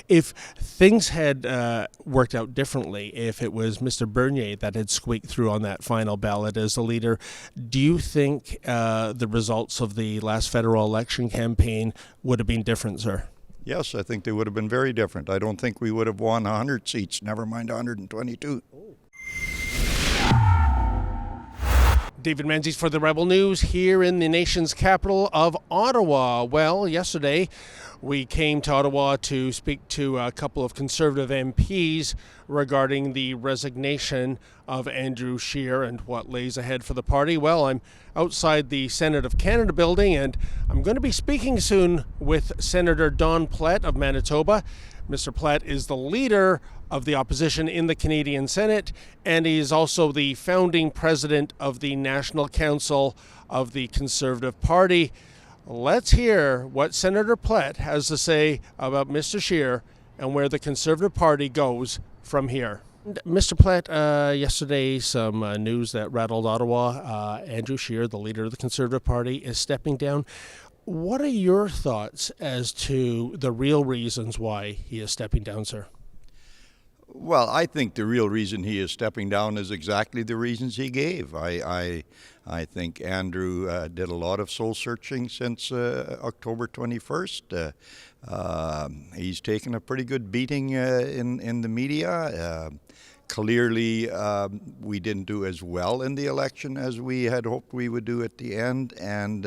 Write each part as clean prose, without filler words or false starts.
If things had worked out differently, if it was Mr. Bernier that had squeaked through on that final ballot as the leader, do you think the results of the last federal election campaign would have been different, sir? Yes, I think they would have been very different. I don't think we would have won 100 seats, never mind 122. David Menzies for the Rebel News here in the nation's capital of Ottawa. Well, yesterday we came to Ottawa to speak to a couple of Conservative MPs regarding the resignation of Andrew Scheer and what lays ahead for the party. Well, I'm outside the Senate of Canada building, and I'm going to be speaking soon with Senator Don Plett of Manitoba. Mr. Plett is the leader of the opposition in the Canadian Senate, and he is also the founding president of the National Council of the Conservative Party. Let's hear what Senator Plett has to say about Mr. Scheer and where the Conservative Party goes from here. Mr. Plett, yesterday some news that rattled Ottawa. Andrew Scheer, the leader of the Conservative Party, is stepping down. What are your thoughts as to the real reasons why he is stepping down, sir? Well, I think the real reason he is stepping down is exactly the reasons he gave. I think Andrew did a lot of soul searching since October 21st. He's taken a pretty good beating in the media. Clearly, we didn't do as well in the election as we had hoped we would do at the end, and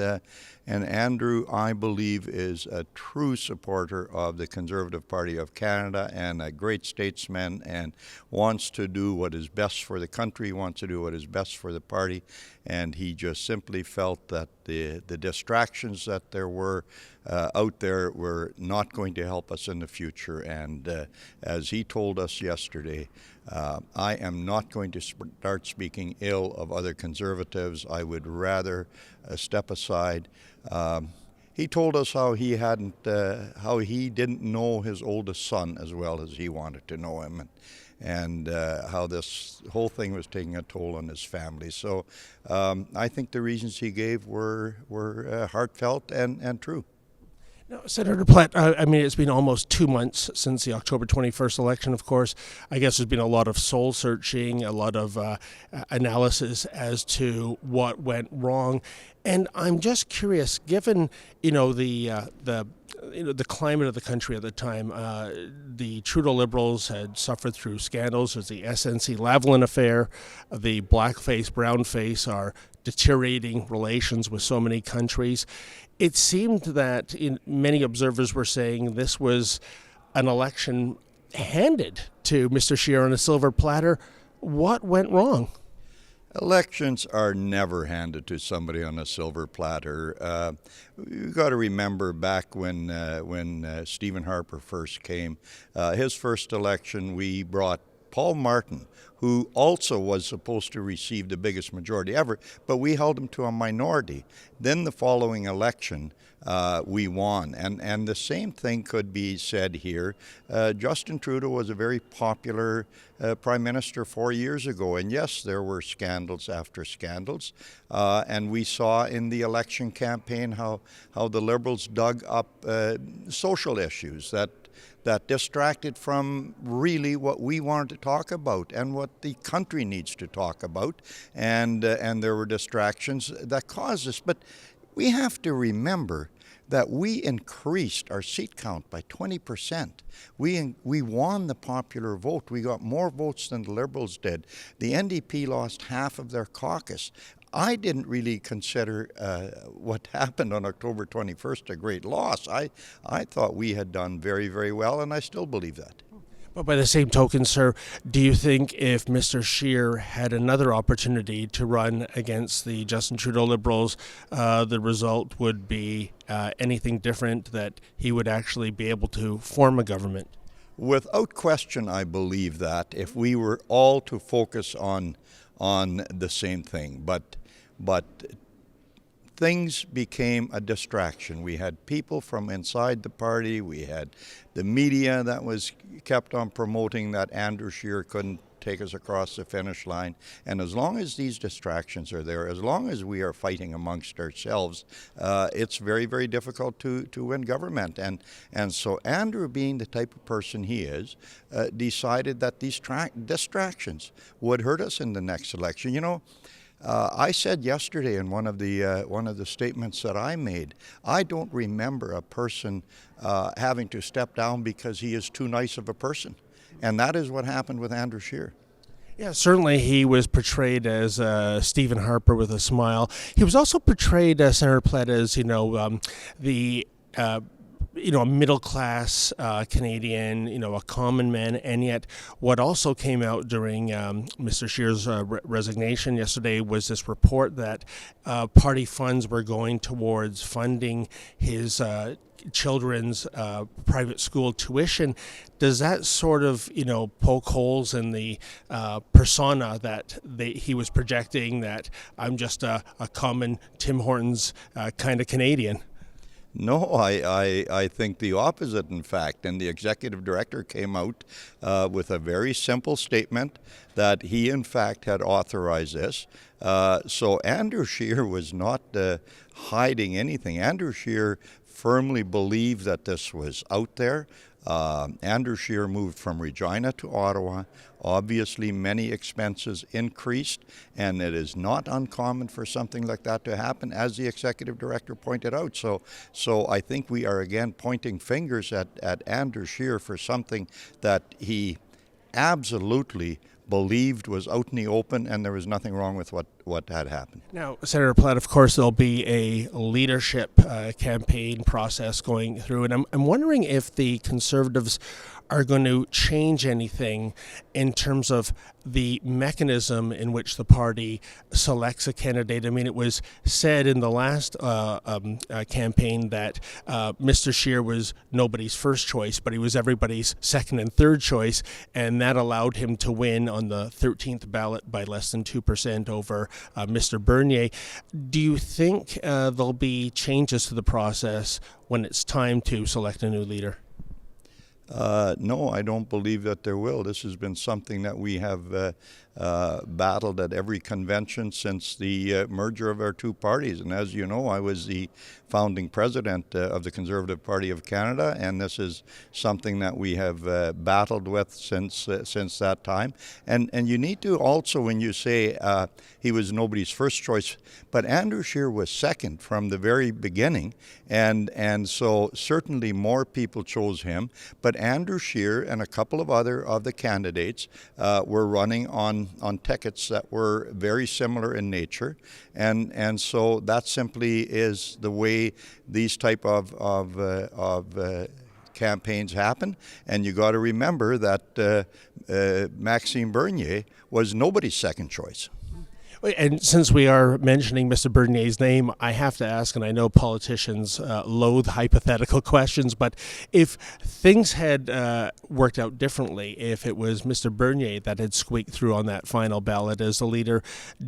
Andrew, I believe, is a true supporter of the Conservative Party of Canada and a great statesman and wants to do what is best for the country, wants to do what is best for the party, and he just simply felt that the distractions that there were out there were not going to help us in the future. And as he told us yesterday, I am not going to start speaking ill of other Conservatives. I would rather step aside. He told us how he didn't know his oldest son as well as he wanted to know him, and how this whole thing was taking a toll on his family. So I think the reasons he gave were heartfelt and true. Now, Senator Plett, I mean, it's been almost 2 months since the October 21st election, of course. I guess there's been a lot of soul searching, a lot of analysis as to what went wrong. And I'm just curious, given, the climate of the country at the time, the Trudeau Liberals had suffered through scandals. There's the SNC-Lavalin affair, the blackface, brownface are deteriorating relations with so many countries. It seemed that many observers were saying this was an election handed to Mr. Scheer on a silver platter. What went wrong? Elections are never handed to somebody on a silver platter. You've got to remember back when Stephen Harper first came, his first election, we brought Paul Martin, who also was supposed to receive the biggest majority ever, but we held him to a minority. Then the following election, we won. And the same thing could be said here. Justin Trudeau was a very popular prime minister 4 years ago. And yes, there were scandals after scandals. And we saw in the election campaign how the Liberals dug up social issues that distracted from really what we wanted to talk about and what the country needs to talk about. And there were distractions that caused this. But we have to remember that we increased our seat count by 20%. We won the popular vote. We got more votes than the Liberals did. The NDP lost half of their caucus. I didn't really consider what happened on October 21st a great loss. I thought we had done very, very well, and I still believe that. But by the same token, sir, do you think if Mr. Scheer had another opportunity to run against the Justin Trudeau Liberals, the result would be anything different, that he would actually be able to form a government? Without question, I believe that if we were all to focus on the same thing, but things became a distraction. We had people from inside the party. We had the media that was kept on promoting that Andrew Scheer couldn't take us across the finish line. And as long as these distractions are there, as long as we are fighting amongst ourselves, it's very, very difficult to win government. And so Andrew, being the type of person he is, decided that these distractions would hurt us in the next election. You know, I said yesterday in one of the statements that I made, I don't remember a person having to step down because he is too nice of a person. And that is what happened with Andrew Scheer. Yeah, certainly he was portrayed as Stephen Harper with a smile. He was also portrayed, Senator Plett, as, a middle-class Canadian, a common man, and yet what also came out during Mr. Scheer's resignation yesterday was this report that party funds were going towards funding his children's private school tuition. Does that sort of, poke holes in the persona that he was projecting, that I'm just a common Tim Hortons kind of Canadian? No, I think the opposite, in fact. And the executive director came out with a very simple statement that he, in fact, had authorized this. So Andrew Scheer was not hiding anything. Andrew Scheer firmly believed that this was out there. Andrew Scheer moved from Regina to Ottawa. Obviously, many expenses increased, and it is not uncommon for something like that to happen, as the executive director pointed out. So I think we are again pointing fingers at Andrew Scheer for something that he absolutely believed was out in the open, and there was nothing wrong with what had happened. Now, Senator Plett, of course, there'll be a leadership campaign process going through, and I'm wondering if the Conservatives are going to change anything in terms of the mechanism in which the party selects a candidate. I mean, it was said in the last campaign that Mr. Scheer was nobody's first choice, but he was everybody's second and third choice, and that allowed him to win on the 13th ballot by less than 2% over Mr. Bernier. Do you think there'll be changes to the process when it's time to select a new leader? No, I don't believe that there will. This has been something that we have battled at every convention since the merger of our two parties. And as you know, I was the founding president of the Conservative Party of Canada, and this is something that we have battled with since that time. And you need to also, when you say he was nobody's first choice, but Andrew Scheer was second from the very beginning, and so certainly more people chose him. But Andrew Scheer and a couple of other of the candidates were running on tickets that were very similar in nature, and so that simply is the way these type of campaigns happen. And you got to remember that Maxime Bernier was nobody's second choice. And since we are mentioning Mr. Bernier's name, I have to ask, and I know politicians loathe hypothetical questions, but if things had worked out differently, if it was Mr. Bernier that had squeaked through on that final ballot as the leader,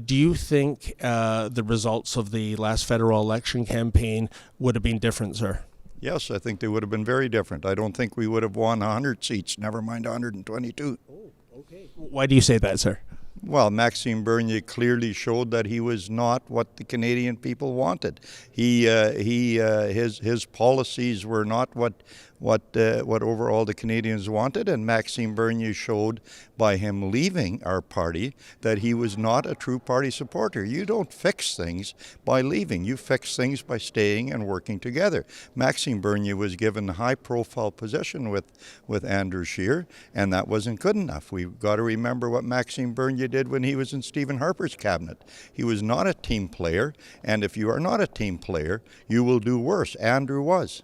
do you think the results of the last federal election campaign would have been different, sir? Yes, I think they would have been very different. I don't think we would have won 100 seats, never mind 122. Oh, okay. Why do you say that, sir? Well, Maxime Bernier clearly showed that he was not what the Canadian people wanted. His policies were not what overall the Canadians wanted, and Maxime Bernier showed by him leaving our party that he was not a true party supporter. You don't fix things by leaving. You fix things by staying and working together. Maxime Bernier was given a high-profile position with Andrew Scheer, and that wasn't good enough. We've got to remember what Maxime Bernier did when he was in Stephen Harper's cabinet. He was not a team player, and if you are not a team player, you will do worse. Andrew was.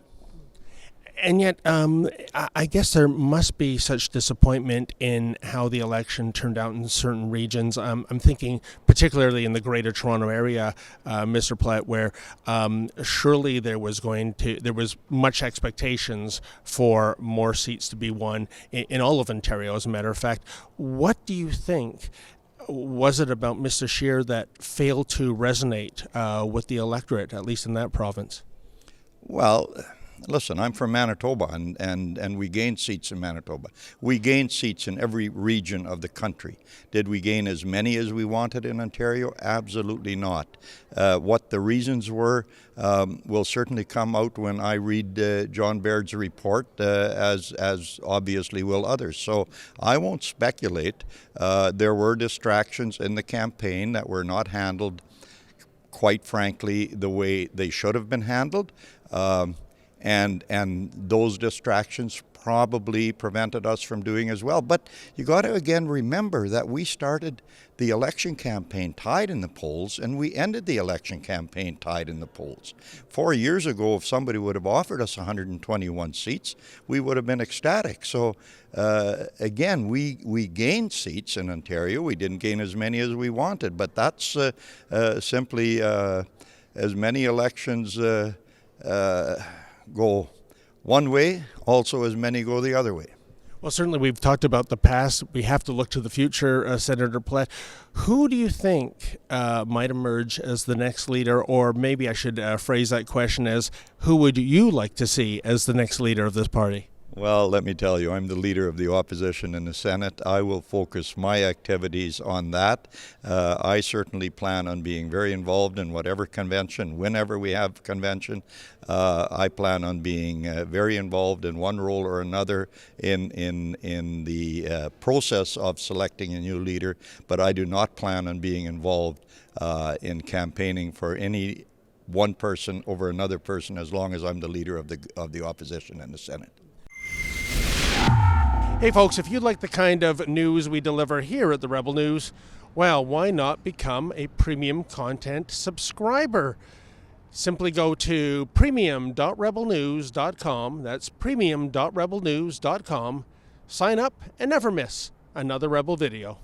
And yet, I guess there must be such disappointment in how the election turned out in certain regions. I'm thinking particularly in the Greater Toronto area, Mr. Plett, where surely there was much expectations for more seats to be won in all of Ontario, as a matter of fact. What do you think? Was it about Mr. Scheer that failed to resonate with the electorate, at least in that province? Well, listen, I'm from Manitoba, and we gained seats in Manitoba. We gained seats in every region of the country. Did we gain as many as we wanted in Ontario? Absolutely not. What the reasons were will certainly come out when I read John Baird's report, as obviously will others. So I won't speculate. There were distractions in the campaign that were not handled, quite frankly, the way they should have been handled. And those distractions probably prevented us from doing as well. But you got to again remember that we started the election campaign tied in the polls, and we ended the election campaign tied in the polls. 4 years ago, if somebody would have offered us 121 seats, we would have been ecstatic. So again, we gained seats in Ontario. We didn't gain as many as we wanted, but that's simply as many elections go one way, also as many go the other way. Well, certainly we've talked about the past. We have to look to the future, Senator Plett. Who do you think might emerge as the next leader, or maybe I should phrase that question as, who would you like to see as the next leader of this party? Well, let me tell you, I'm the leader of the opposition in the Senate. I will focus my activities on that. I certainly plan on being very involved in whatever convention, whenever we have convention. I plan on being very involved in one role or another in the process of selecting a new leader, but I do not plan on being involved in campaigning for any one person over another person as long as I'm the leader of the opposition in the Senate. Hey folks, if you'd like the kind of news we deliver here at the Rebel News, well, why not become a premium content subscriber? Simply go to premium.rebelnews.com. That's premium.rebelnews.com. Sign up and never miss another Rebel video.